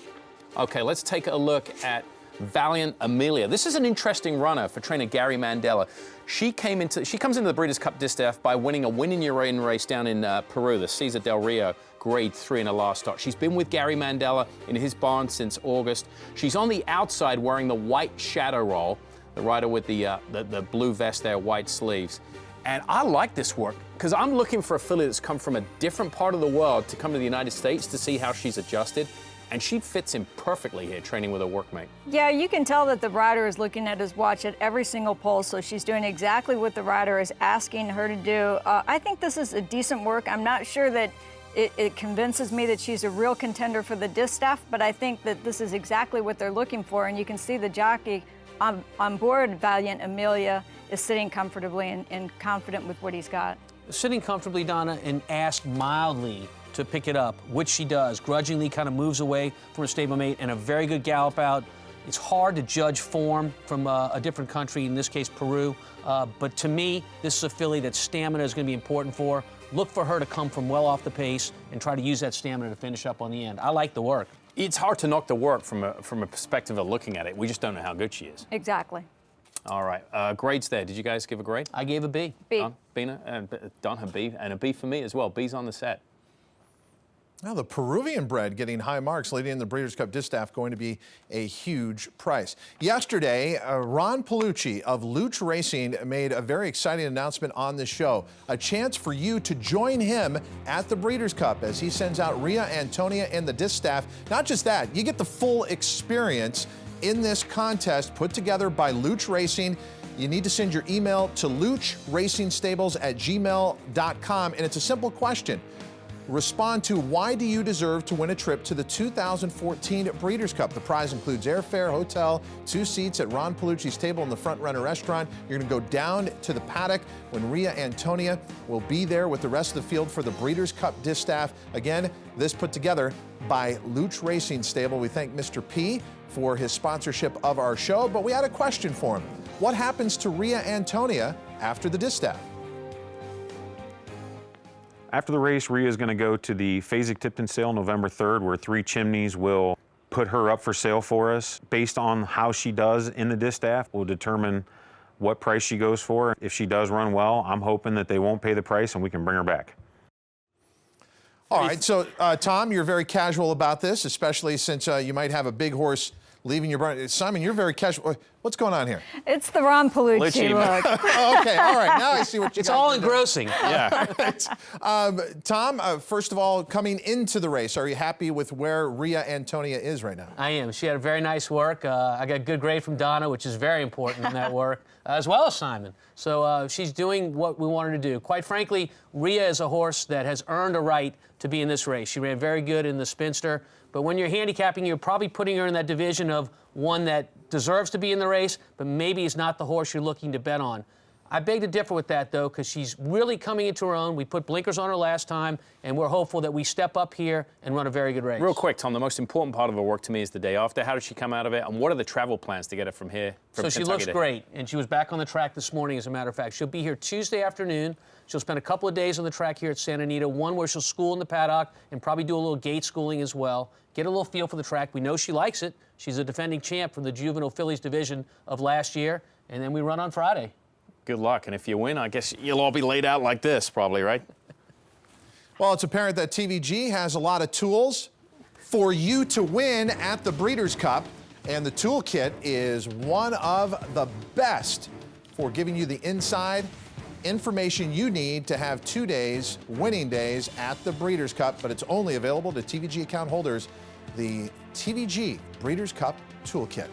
Okay, let's take a look at Valiant Amelia. This is an interesting runner for trainer Gary Mandela. She comes into the Breeders' Cup Distaff by winning a win-in-your-own race down in Peru, the Cesar del Rio Grade 3 in her last start. She's been with Gary Mandela in his barn since August. She's on the outside wearing the white shadow roll, the rider with the blue vest there, white sleeves. And I like this work because I'm looking for a filly that's come from a different part of the world to come to the United States to see how she's adjusted. And she fits in perfectly here, training with a workmate. Yeah, you can tell that the rider is looking at his watch at every single pole, so she's doing exactly what the rider is asking her to do. I think this is a decent work. I'm not sure that it convinces me that she's a real contender for the distaff, but I think that this is exactly what they're looking for, and you can see the jockey on board Valiant Amelia is sitting comfortably and confident with what he's got. Sitting comfortably, Donna, and asked mildly to pick it up, which she does. Grudgingly kind of moves away from her stablemate, and a very good gallop out. It's hard to judge form from a different country, in this case Peru, but to me, this is a filly that stamina is going to be important for. Look for her to come from well off the pace and try to use that stamina to finish up on the end. I like the work. It's hard to knock the work from a perspective of looking at it. We just don't know how good she is. Exactly. All right, grades there. Did you guys give a grade? I gave a B. B. Don, a B, and a B for me as well. B's on the set. Now, the Peruvian bred getting high marks leading in the Breeders' Cup Distaff going to be a huge price. Yesterday, Ron Palucci of Luch Racing made a very exciting announcement on the show. A chance for you to join him at the Breeders' Cup as he sends out Ria Antonia in the Distaff. Not just that, you get the full experience in this contest put together by Luch Racing. You need to send your email to luchracingstables@gmail.com, and it's a simple question. Respond to why do you deserve to win a trip to the 2014 Breeders' Cup. The prize includes airfare, hotel, 2 seats at Ron Palucci's table in the Front Runner restaurant. You're going to go down to the paddock when Ria Antonia will be there with the rest of the field for the Breeders' Cup Distaff. Again, this put together by Luch Racing Stable. We thank Mr. P for his sponsorship of our show, but we had a question for him. What happens to Ria Antonia after the Distaff? After the race, Ria is going to go to the Fasig-Tipton sale November 3rd, where 3 Chimneys will put her up for sale for us. Based on how she does in the Distaff, we'll determine what price she goes for. If she does run well, I'm hoping that they won't pay the price and we can bring her back. All right, so Tom, you're very casual about this, especially since you might have a big horse leaving your barn. Simon, you're very casual. What's going on here? It's the Ron Palucci look. Okay, all right, now I see what you It's got all there. engrossing. Yeah. Tom, first of all, coming into the race, are you happy with where Rhea Antonia is right now? I am. She had a very nice work. I got a good grade from Donna, which is very important in that work, as well as Simon. So she's doing what we want her to do. Quite frankly, Rhea is a horse that has earned a right to be in this race. She ran very good in the Spinster, but when you're handicapping, you're probably putting her in that division of one that deserves to be in the race, but maybe is not the horse you're looking to bet on. I beg to differ with that, though, because she's really coming into her own. We put blinkers on her last time, and we're hopeful that we step up here and run a very good race. Real quick, Tom, the most important part of her work to me is the day after. How does she come out of it, and what are the travel plans to get her from here? So she looks great, and she was back on the track this morning, as a matter of fact. She'll be here Tuesday afternoon. She'll spend a couple of days on the track here at Santa Anita, one where she'll school in the paddock and probably do a little gate schooling as well, get a little feel for the track. We know she likes it. She's a defending champ from the juvenile fillies division of last year, and then we run on Friday. Good luck, and if you win, I guess you'll all be laid out like this, probably, right? Well, it's apparent that TVG has a lot of tools for you to win at the Breeders' Cup, and the toolkit is one of the best for giving you the inside information you need to have 2 days, winning days, at the Breeders' Cup, but it's only available to TVG account holders, the TVG Breeders' Cup Toolkit.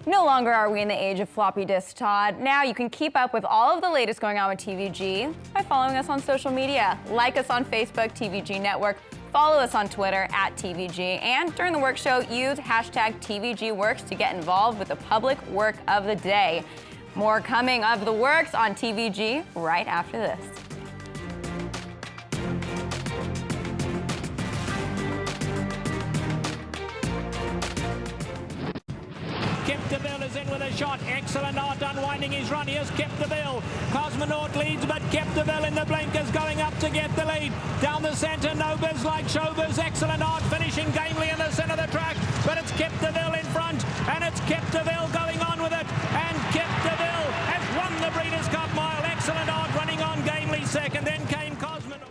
No longer are we in the age of floppy disks, Todd. Now you can keep up with all of the latest going on with TVG by following us on social media. Like us on Facebook, TVG Network. Follow us on Twitter at TVG. And during the work show, use hashtag TVGWorks to get involved with the public work of the day. More coming of the works on TVG right after this. Capdeville is in with a shot. Excellent art unwinding his run. Here's Capdeville. Cosmonaut leads, but Capdeville in the blinkers going up to get the lead. Down the centre, Nobers like Showbiz. Excellent art finishing gamely in the centre of the track. But it's Capdeville in front, and it's Capdeville going on with it. And Capdeville has won the Breeders' Cup Mile. Excellent art running on gamely second. Then came Cosmonaut.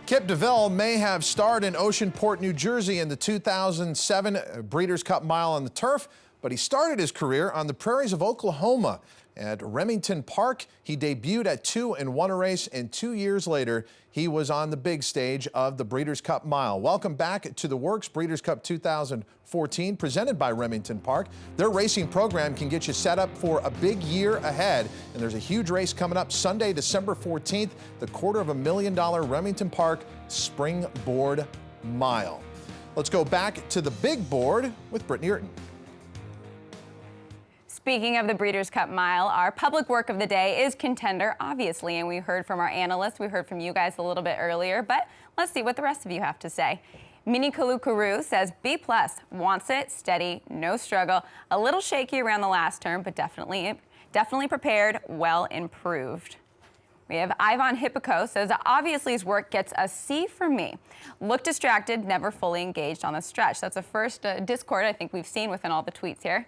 Kip DeVille may have starred in Oceanport, New Jersey in the 2007 Breeders' Cup Mile on the turf, but he started his career on the prairies of Oklahoma. At Remington Park, he debuted at 2 and won a race, and 2 years later, he was on the big stage of the Breeders' Cup Mile. Welcome back to the Works Breeders' Cup 2014, presented by Remington Park. Their racing program can get you set up for a big year ahead, and there's a huge race coming up Sunday, December 14th, the $250,000 Remington Park Springboard Mile. Let's go back to the big board with Brittany Urton. Speaking of the Breeders' Cup Mile, our public work of the day is Contender, obviously, and we heard from our analysts, we heard from you guys a little bit earlier, but let's see what the rest of you have to say. Mini Kalukaru says B+, wants it, steady, no struggle, a little shaky around the last turn, but definitely prepared, well improved. We have Ivan Hippico says, obviously his work gets a C for me. Looked distracted, never fully engaged on the stretch. That's the first discord I think we've seen within all the tweets here.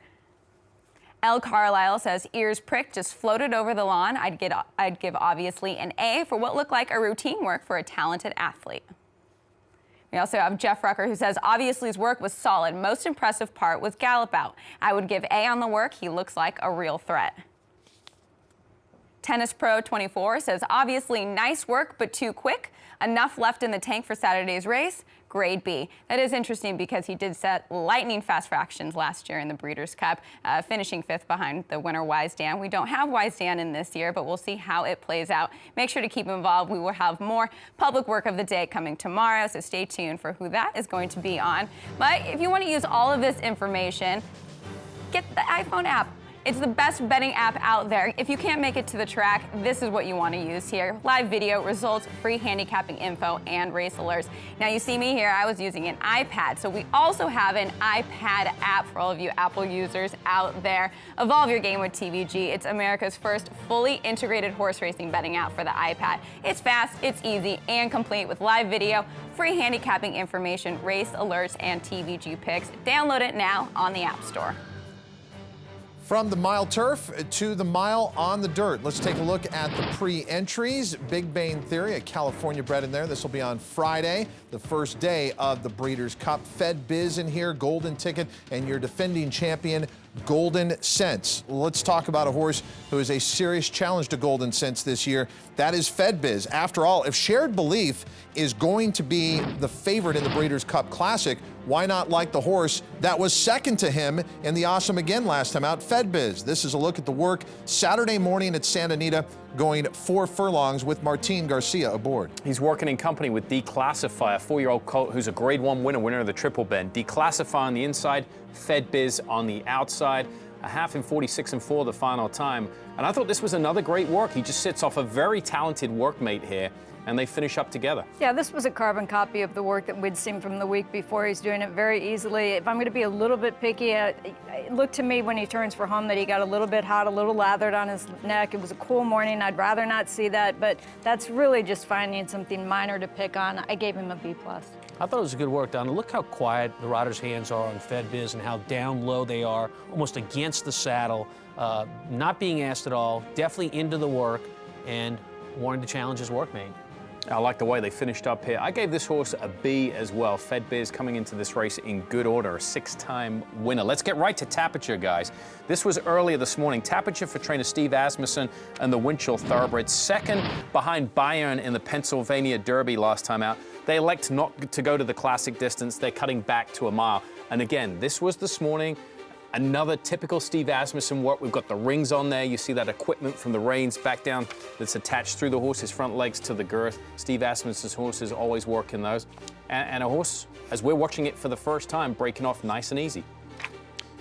L. Carlisle says, ears pricked, just floated over the lawn. I'd give obviously an A for what looked like a routine work for a talented athlete. We also have Jeff Rucker who says, obviously his work was solid. Most impressive part was gallop out. I would give A on the work. He looks like a real threat. Tennis Pro 24 says, obviously nice work, but too quick. Enough left in the tank for Saturday's race. Grade B. That is interesting because he did set lightning fast fractions last year in the Breeders' Cup, finishing 5th behind the winner Wise Dan. We don't have Wise Dan in this year, but we'll see how it plays out. Make sure to keep involved. We will have more public work of the day coming tomorrow, so stay tuned for who that is going to be on. But if you want to use all of this information, get the iPhone app. It's the best betting app out there. If you can't make it to the track, this is what you want to use here. Live video, results, free handicapping info, and race alerts. Now you see me here, I was using an iPad. So we also have an iPad app for all of you Apple users out there. Evolve your game with TVG. It's America's first fully integrated horse racing betting app for the iPad. It's fast, it's easy, and complete with live video, free handicapping information, race alerts, and TVG picks. Download it now on the App Store. From the mile turf to the mile on the dirt. Let's take a look at the pre-entries. Big Bane Theory, a California bred in there. This will be on Friday, the first day of the Breeders' Cup. Fed Biz in here, Golden Ticket, and your defending champion, Golden Sense. Let's talk about a horse who is a serious challenge to Golden Sense this year. That is Fed Biz. After all, if Shared Belief is going to be the favorite in the Breeders' Cup Classic, why not like the horse that was second to him in the Awesome Again last time out, Fed Biz? This is a look at the work Saturday morning at Santa Anita, going 4 furlongs with Martin Garcia aboard. He's working in company with Declassify, a 4-year-old colt who's a Grade 1 winner of the Triple Bend. Declassify on the inside, Fed Biz on the outside. A half in 46-4 the final time. And I thought this was another great work. He just sits off a very talented workmate here, and they finish up together. Yeah, this was a carbon copy of the work that we'd seen from the week before. He's doing it very easily. If I'm going to be a little bit picky, it looked to me when he turns for home that he got a little bit hot, a little lathered on his neck. It was a cool morning. I'd rather not see that, but that's really just finding something minor to pick on. I gave him a B+. I thought it was a good work, Donna. Look how quiet the rider's hands are on Fed Biz and how down low they are, almost against the saddle, not being asked at all, definitely into the work and wanting to challenge his workmate. I like the way they finished up here. I gave this horse a B as well. Fed Biz coming into this race in good order, a 6-time winner. Let's get right to Tapiture, guys. This was earlier this morning. Tapiture for trainer Steve Asmussen and the Winchell Thoroughbred, second behind Bayern in the Pennsylvania Derby last time out. They elect not to go to the classic distance. They're cutting back to a mile. And again, this was this morning. Another typical Steve Asmussen work. We've got the rings on there. You see that equipment from the reins back down that's attached through the horse's front legs to the girth. Steve Asmussen's horses always work in those. And a horse, as we're watching it for the first time, breaking off nice and easy.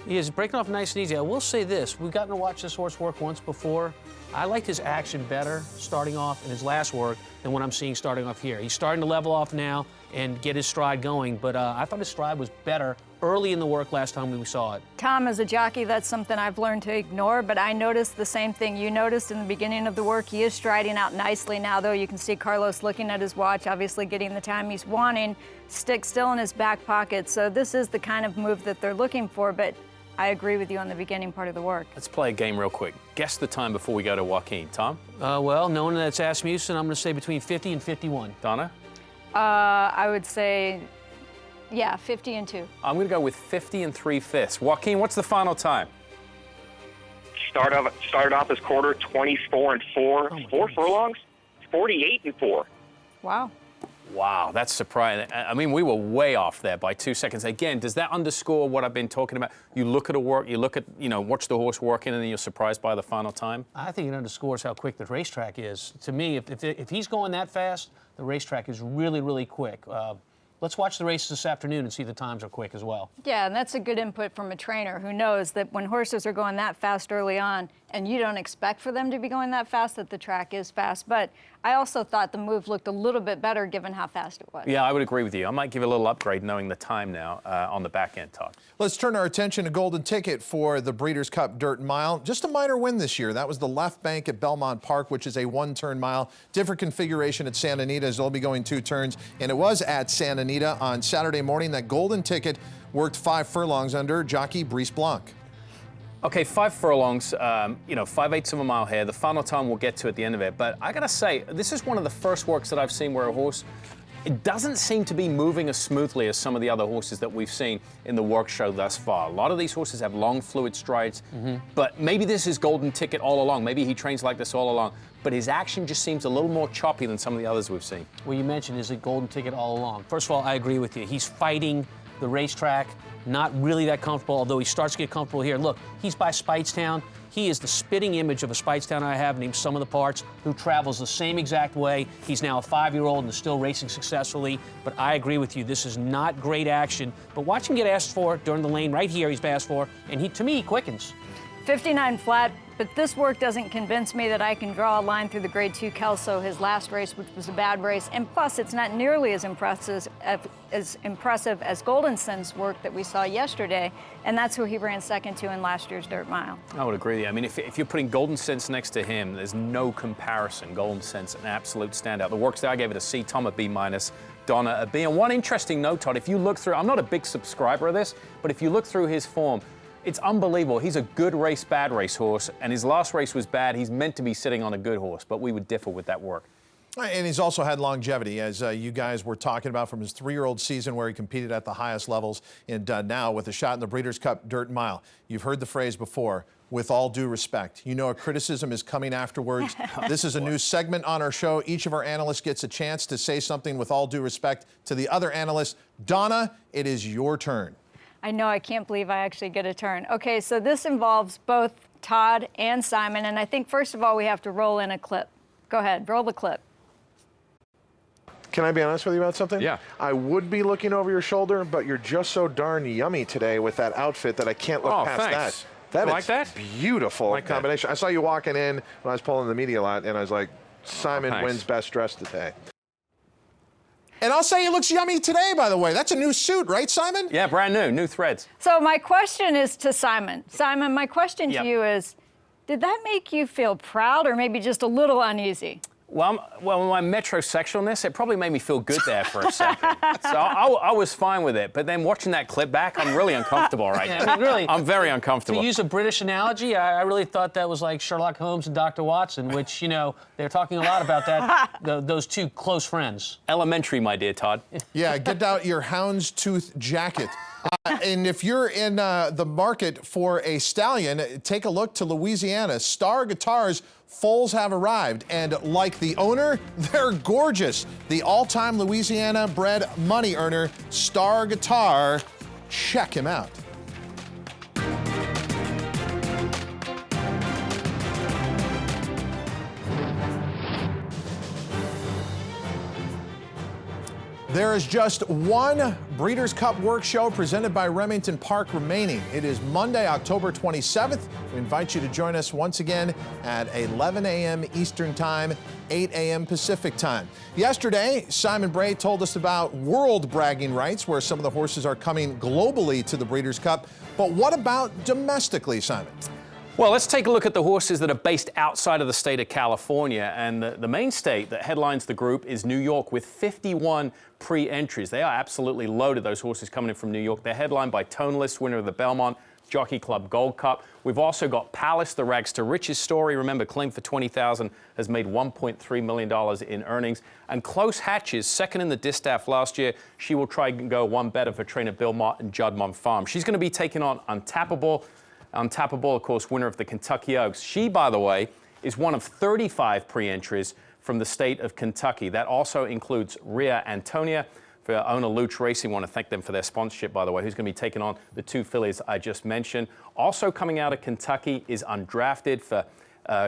He is breaking off nice and easy. I will say this, we've gotten to watch this horse work once before. I liked his action better starting off in his last work than what I'm seeing starting off here. He's starting to level off now and get his stride going, but I thought his stride was better early in the work last time we saw it. Tom, as a jockey, that's something I've learned to ignore, but I noticed the same thing you noticed in the beginning of the work. He is striding out nicely now, though. You can see Carlos looking at his watch, obviously getting the time he's wanting, stick still in his back pocket. So this is the kind of move that they're looking for, but I agree with you on the beginning part of the work. Let's play a game real quick. Guess the time before we go to Joaquin. Tom? Well, knowing that it's Asmussen, I'm going to say between 50 and 51. Donna? I would say, yeah, 50 and 2. I'm going to go with 50 and 3/5. Joaquin, what's the final time? Started off his quarter 24-4, 4 furlongs, 48-4. Wow. Wow, that's surprising. I mean, we were way off there by 2 seconds. Again, does that underscore what I've been talking about? You look at a work, you look at, watch the horse working, and then you're surprised by the final time? I think it underscores how quick the racetrack is. To me, if he's going that fast, the racetrack is really, really quick. Let's watch the race this afternoon and see the times are quick as well. Yeah, and that's a good input from a trainer who knows that when horses are going that fast early on, and you don't expect for them to be going that fast, that the track is fast. But I also thought the move looked a little bit better given how fast it was. Yeah, I would agree with you. I might give a little upgrade knowing the time now on the back end, Todd. Let's turn our attention to Golden Ticket for the Breeders' Cup Dirt Mile. Just a minor win this year. That was the left bank at Belmont Park, which is a 1-turn mile. Different configuration at Santa Anita, as they'll be going 2 turns. And it was at Santa Anita on Saturday morning that Golden Ticket worked 5 furlongs under jockey Brice Blanc. Okay, 5 furlongs, 5/8 of a mile here. The final time we'll get to at the end of it. But I gotta say, this is one of the first works that I've seen where a horse, it doesn't seem to be moving as smoothly as some of the other horses that we've seen in the work show thus far. A lot of these horses have long, fluid strides, but maybe this is Golden Ticket all along. Maybe he trains like this all along. But his action just seems a little more choppy than some of the others we've seen. Well, you mentioned, is it Golden Ticket all along? First of all, I agree with you. He's fighting the racetrack, not really that comfortable, although he starts to get comfortable here. Look, he's by Speightstown. He is the spitting image of a Speightstown I have named Some of the Parts, who travels the same exact way. He's now a 5-year-old and is still racing successfully. But I agree with you, this is not great action. But watch him get asked for during the lane right here. He's been asked for, and to me, he quickens. 59 flat, but this work doesn't convince me that I can draw a line through the Grade 2 Kelso, his last race, which was a bad race. And plus, it's not nearly as impressive as Golden Sense work that we saw yesterday, and that's who he ran second to in last year's Dirt Mile. I would agree with you. I mean, if you're putting Golden Sense next to him, there's no comparison. Golden Sense, an absolute standout. The works there, I gave it a C, Tom a B-, Donna a B. And one interesting note, Todd, if you look through, I'm not a big subscriber of this, but if you look through his form, It's unbelievable. He's a good race, bad race horse, and his last race was bad. He's meant to be sitting on a good horse, but we would differ with that work. And he's also had longevity, as you guys were talking about, from his 3-year-old season where he competed at the highest levels, and now with a shot in the Breeders' Cup Dirt Mile. You've heard the phrase before, with all due respect. You know a criticism is coming afterwards. This is a new segment on our show. Each of our analysts gets a chance to say something with all due respect to the other analyst. Donna, it is your turn. I know, I can't believe I actually get a turn. Okay, so this involves both Todd and Simon, and I think first of all we have to roll in a clip. Go ahead, roll the clip. Can I be honest with you about something? Yeah. I would be looking over your shoulder, but you're just so darn yummy today with that outfit that I can't look past thanks. that. You like that? Beautiful Like that? combination. I saw you walking in when I was pulling the media lot, and I was like, Simon thanks. wins best dressed today. And I'll say he looks yummy today, by the way. That's a new suit, right, Simon? Yeah, brand new threads. So my question is to Simon. Simon, my question Yep. to you is, did that make you feel proud or maybe just a little uneasy? Well, my metrosexualness, it probably made me feel good there for a second. So I was fine with it. But then watching that clip back, I'm really uncomfortable right now. I mean, really, I'm very uncomfortable. To use a British analogy, I really thought that was like Sherlock Holmes and Dr. Watson, which, you know, they're talking a lot about that, those two close friends. Elementary, my dear Todd. Yeah, get out your houndstooth jacket. And if you're in the market for a stallion, take a look to Louisiana. Star Guitars foals have arrived, and like the owner, they're gorgeous. The all-time Louisiana-bred money earner, Star Guitar. Check him out. There is just one Breeders' Cup Work Show presented by Remington Park remaining. It is Monday, October 27th. We invite you to join us once again at 11 a.m. Eastern Time, 8 a.m. Pacific Time. Yesterday, Simon Bray told us about world bragging rights, where some of the horses are coming globally to the Breeders' Cup. But what about domestically, Simon? Well, let's take a look at the horses that are based outside of the state of California. And the main state that headlines the group is New York, with 51 pre-entries. They are absolutely loaded, those horses coming in from New York. They're headlined by Toneless, winner of the Belmont Jockey Club Gold Cup. We've also got Palace, the rags to riches story. Remember, claimed for $20,000, has made $1.3 million in earnings. And Close Hatches, second in the distaff last year. She will try and go one better for trainer Bill Mott and Juddmonte Farm. She's going to be taking on Untappable. Untappable, of course, winner of the Kentucky Oaks. She, by the way, is one of 35 pre-entries from the state of Kentucky. That also includes Rhea Antonia. For owner Luch Racing, want to thank them for their sponsorship, by the way, who's going to be taking on the two fillies I just mentioned. Also coming out of Kentucky is Undrafted for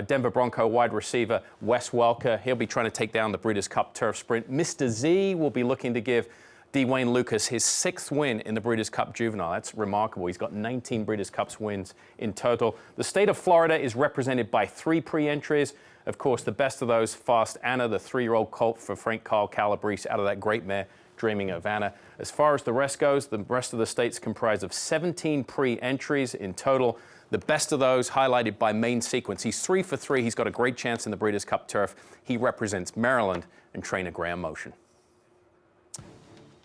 Denver Bronco wide receiver Wes Welker. He'll be trying to take down the Breeders' Cup Turf Sprint. Mr. Z will be looking to give Dwayne Lucas his 6th win in the Breeders' Cup Juvenile. That's remarkable. He's got 19 Breeders' Cups wins in total. The state of Florida is represented by 3 pre-entries. Of course, the best of those, Fast Anna, the 3-year-old colt for Frank Carl Calabrese out of that great mare, Dreaming of Anna. As far as the rest goes, the rest of the states comprise of 17 pre-entries in total. The best of those highlighted by Main Sequence. He's 3 for 3. He's got a great chance in the Breeders' Cup Turf. He represents Maryland and trainer Graham Motion.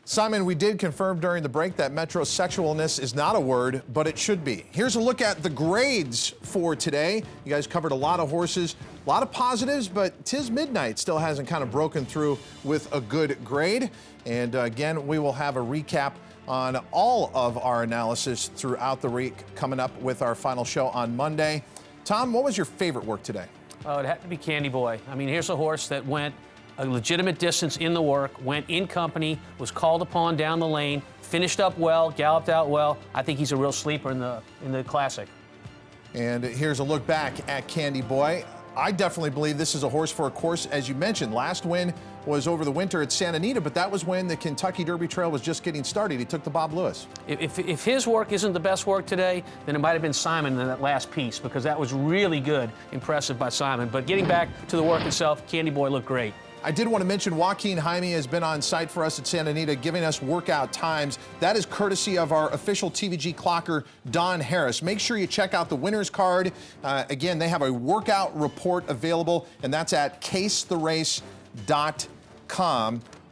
Simon, we did confirm during the break that metrosexualness is not a word, but it should be. Here's a look at the grades for today. You guys covered a lot of horses, a lot of positives, but Tiz Midnight still hasn't kind of broken through with a good grade. And again, we will have a recap on all of our analysis throughout the week coming up with our final show on Monday. Tom, what was your favorite work today? Oh, it had to be Candy Boy. I mean, here's a horse that went a legitimate distance in the work, went in company, was called upon down the lane, finished up well, galloped out well. I think he's a real sleeper in the Classic. And here's a look back at Candy Boy. I definitely believe this is a horse for a course, as you mentioned. Last win was over the winter at Santa Anita, but that was when the Kentucky Derby Trail was just getting started. He took the Bob Lewis. If his work isn't the best work today, then it might have been Simon in that last piece, because that was really good, impressive by Simon. But getting back to the work itself, Candy Boy looked great. I did want to mention Joaquin Jaime has been on site for us at Santa Anita, giving us workout times. That is courtesy of our official TVG clocker, Don Harris. Make sure you check out the winner's card. Again, they have a workout report available, and that's at casetherace.com.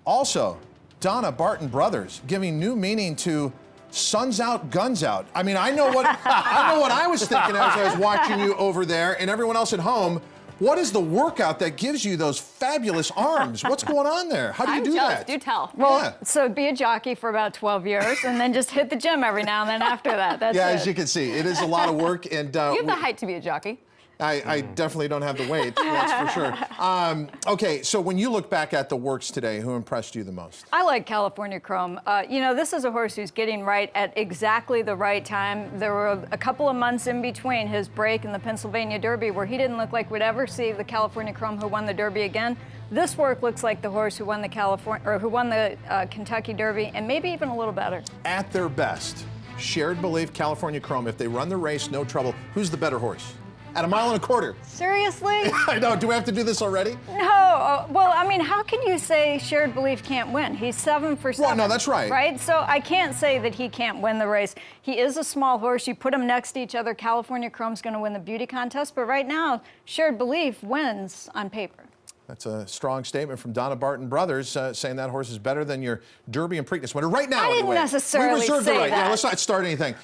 Also, Donna Barton Brothers giving new meaning to Sun's out, guns out. I mean, I know what I was thinking as I was watching you over there and everyone else at home. What is the workout that gives you those fabulous arms? What's going on there? How do you do that? Do tell. Well, so be a jockey for about 12 years and then just hit the gym every now and then after that. That's yeah, it. as you can see, it is a lot of work. And You have the height to be a jockey. I definitely don't have the weight, that's for sure. Okay, so when you look back at the works today, who impressed you the most? I like California Chrome. You know, this is a horse who's getting right at exactly the right time. There were a couple of months in between his break in the Pennsylvania Derby where he didn't look like we'd ever see the California Chrome who won the Derby again. This work looks like the horse who won the Kentucky Derby, and maybe even a little better. At their best, Shared Belief, California Chrome, if they run the race, no trouble, who's the better horse? At 1.25 miles? Seriously? I know, do we have to do this already? No, well, I mean, how can you say Shared Belief can't win? He's 7 for 7. Well, no, that's right. Right? So I can't say that he can't win the race. He is a small horse. You put them next to each other, California Chrome's going to win the beauty contest, but right now, Shared Belief wins on paper. That's a strong statement from Donna Barton Brothers, saying that horse is better than your Derby and Preakness winner. Right now, I didn't anyway. necessarily We reserved say the right. that. Yeah, let's not start anything.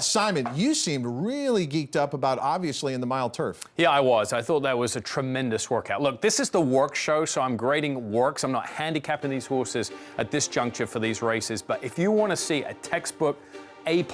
Simon, you seemed really geeked up about, obviously, in the mile turf. Yeah, I was. I thought that was a tremendous workout. Look, this is the work show, so I'm grading works. I'm not handicapping these horses at this juncture for these races, but if you want to see a textbook A++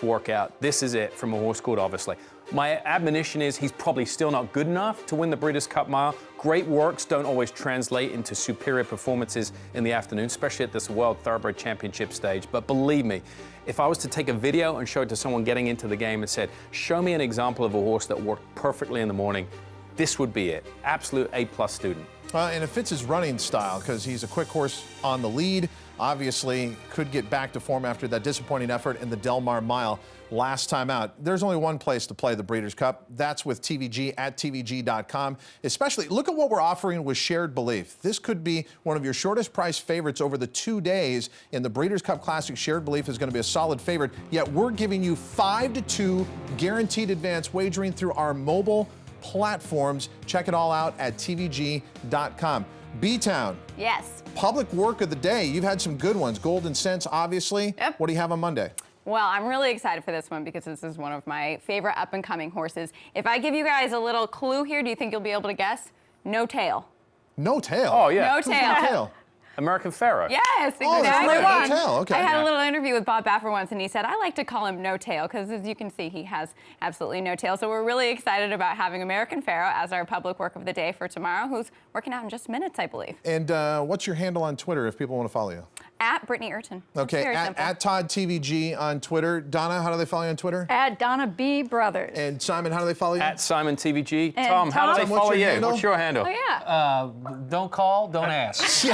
workout, this is it from a horse called Obviously. My admonition is he's probably still not good enough to win the Breeders' Cup Mile. Great works don't always translate into superior performances in the afternoon, especially at this World Thoroughbred Championship stage. But believe me, if I was to take a video and show it to someone getting into the game and said, show me an example of a horse that worked perfectly in the morning, this would be it. Absolute A+ student. And it fits his running style because he's a quick horse on the lead. Obviously, could get back to form after that disappointing effort in the Del Mar Mile last time out. There's only one place to play the Breeders' Cup. That's with TVG at TVG.com. Especially, look at what we're offering with Shared Belief. This could be one of your shortest price favorites over the 2 days in the Breeders' Cup Classic. Shared Belief is going to be a solid favorite, yet we're giving you 5-2 guaranteed advance wagering through our mobile platforms. Check it all out at TVG.com. B-Town. Yes. Public work of the day. You've had some good ones. Golden Sense, obviously. Yep. What do you have on Monday? Well, I'm really excited for this one because this is one of my favorite up-and-coming horses. If I give you guys a little clue here, do you think you'll be able to guess? No tail. No tail? Oh, yeah. No Who's tail. No tail? American Pharaoh. Yes, exactly. Oh, that's right. No tail. Okay. I had a little interview with Bob Baffer once, and he said, I like to call him No Tail, because as you can see, he has absolutely no tail. So we're really excited about having American Pharaoh as our public work of the day for tomorrow, who's working out in just minutes, I believe. And what's your handle on Twitter if people want to follow you? At Brittany Urton. Okay, Very simple. at Todd TVG on Twitter. Donna, how do they follow you on Twitter? At Donna B. Brothers. And Simon, how do they follow you? At Simon TVG. And Tom, how do Tom? they What's follow your you? handle? What's your handle? Oh, yeah. Don't call, don't ask.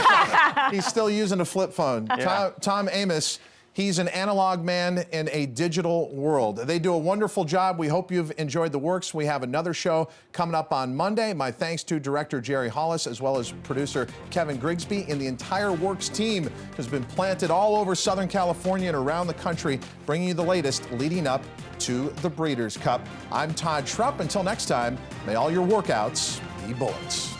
He's still using a flip phone. Yeah. Tom Amoss, he's an analog man in a digital world. They do a wonderful job. We hope you've enjoyed the works. We have another show coming up on Monday. My thanks to director Jerry Hollis as well as producer Kevin Grigsby, and the entire works team has been planted all over Southern California and around the country, bringing you the latest leading up to the Breeders' Cup. I'm Todd Schrupp. Until next time, may all your workouts be bullets.